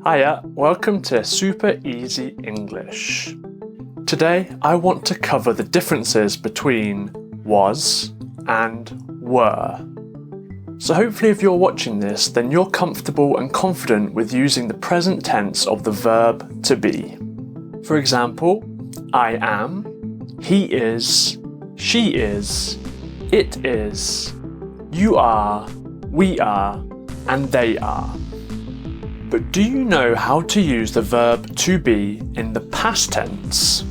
Hiya, welcome to Super Easy English. Today I want to cover the differences between was and were. So hopefully if you're watching this, then you're comfortable and confident with using the present tense of the verb to be. For example, I am, he is, she is, it is, you are, we are, and they are. But do you know how to use the verb to be in the past tense?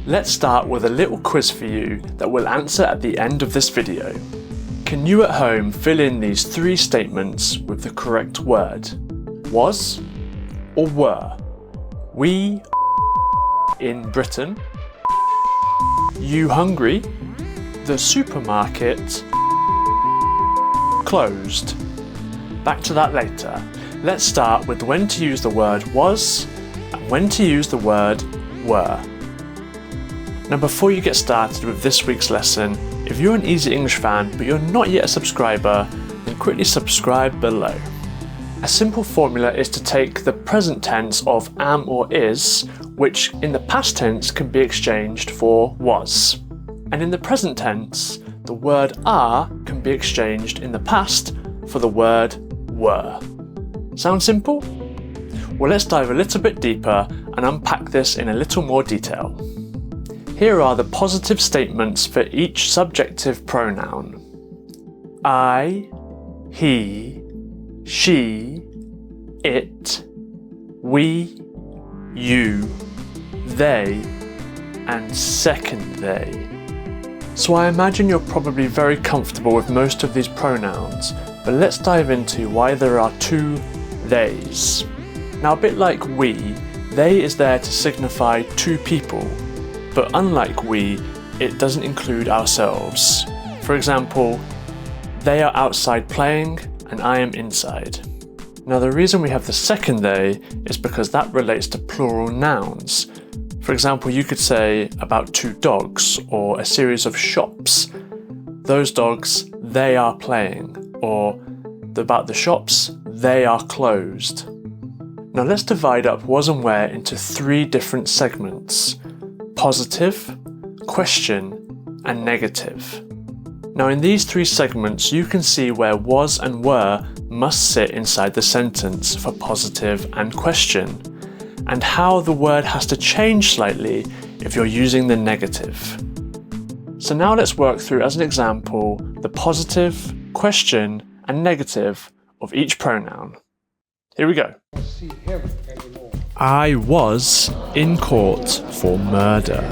Let's start with a little quiz for you that we'll answer at the end of this video. Can you at home fill in these three statements with the correct word? Was or were? We in Britain. You hungry? The supermarket closed. Back to that later. Let's start with when to use the word was and when to use the word were. Now before you get started with this week's lesson, if you're an Easy English fan but you're not yet a subscriber, then quickly subscribe below. A simple formula is to take the present tense of am or is, which in the past tense can be exchanged for was. And in the present tense, the word are can be exchanged in the past for the word were. Sound simple? Well, let's dive a little bit deeper and unpack this in a little more detail. Here are the positive statements for each subjective pronoun. I, he, she, it, we, you, they, and second they. So I imagine you're probably very comfortable with most of these pronouns, but let's dive into why there are two theys. Now a bit like we, they is there to signify two people, but unlike we, it doesn't include ourselves. For example, they are outside playing and I am inside. Now the reason we have the second they is because that relates to plural nouns. For example, you could say about two dogs or a series of shops. Those dogs, they are playing, or about the shops, they are closed. Now let's divide up was and where into three different segments: positive, question, and negative. Now in these three segments you can see where was and were must sit inside the sentence for positive and question, and how the word has to change slightly if you're using the negative. So now let's work through as an example the positive, question, and negative of each pronoun. Here we go. I was in court for murder.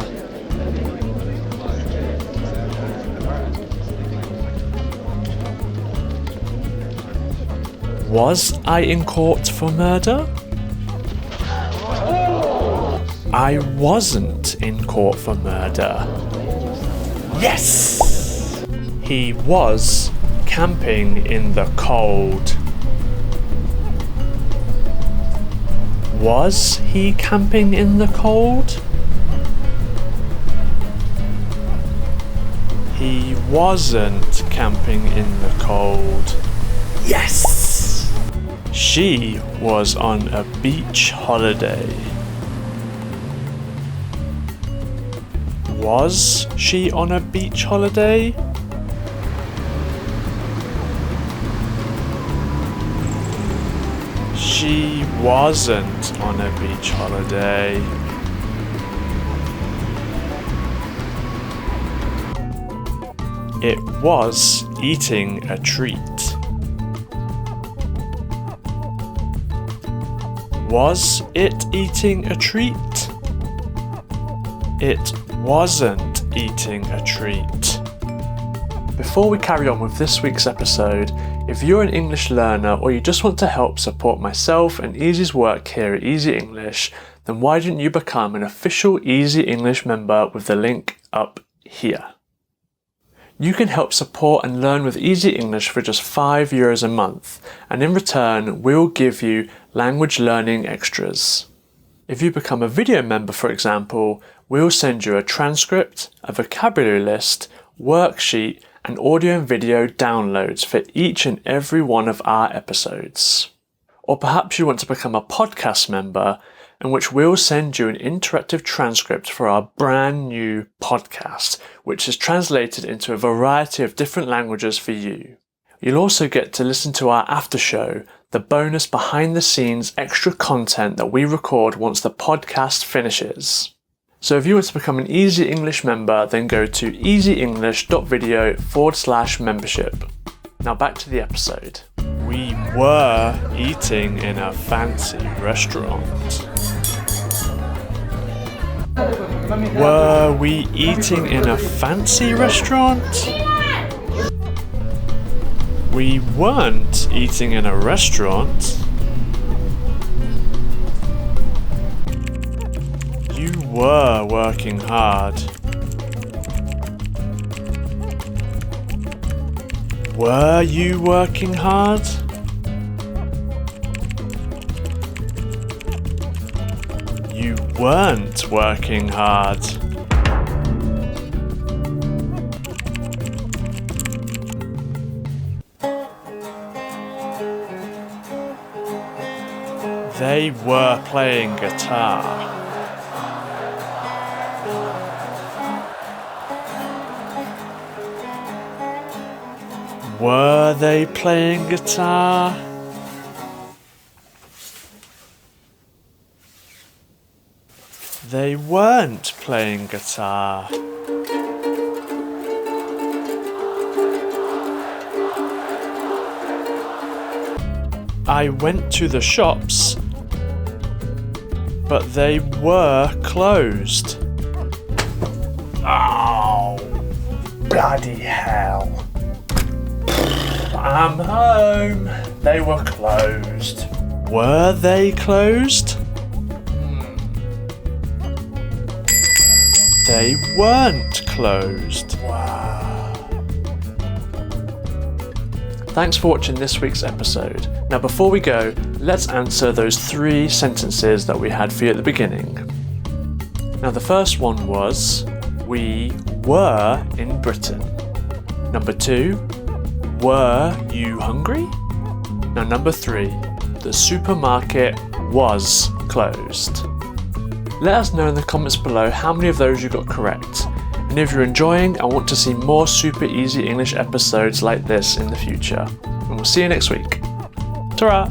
Was I in court for murder? I wasn't in court for murder. Yes! He was camping in the cold. Was he camping in the cold? He wasn't camping in the cold. Yes! She was on a beach holiday. Was she on a beach holiday? She wasn't on a beach holiday. It was eating a treat. Was it eating a treat? It wasn't eating a treat. Before we carry on with this week's episode, if you're an English learner or you just want to help support myself and Easy's work here at Easy English, then why don't you become an official Easy English member with the link up here. You can help support and learn with Easy English for just €5 a month, and in return we'll give you language learning extras. If you become a video member, for example, we'll send you a transcript, a vocabulary list, worksheet, and audio and video downloads for each and every one of our episodes. Or perhaps you want to become a podcast member, in which we'll send you an interactive transcript for our brand new podcast, which is translated into a variety of different languages for you. You'll also get to listen to our after show, the bonus behind the scenes extra content that we record once the podcast finishes. So if you want to become an Easy English member, then go to easyenglish.video/membership. Now back to the episode. We were eating in a fancy restaurant. Were we eating in a fancy restaurant? We weren't eating in a restaurant. You were working hard. Were you working hard? You weren't working hard. They were playing guitar. Were they playing guitar? They weren't playing guitar. I went to the shops, but they were closed. Oh, bloody hell. I'm home. They were closed. Were they closed? They weren't closed. Wow. Thanks for watching this week's episode. Now before we go, let's answer those 3 sentences that we had for you at the beginning. Now the first one was, we were in Britain. Number 2, were you hungry? Now number 3, the supermarket was closed. Let us know in the comments below how many of those you got correct. And if you're enjoying and want to see more super easy English episodes like this in the future. And we'll see you next week. Ta-ra!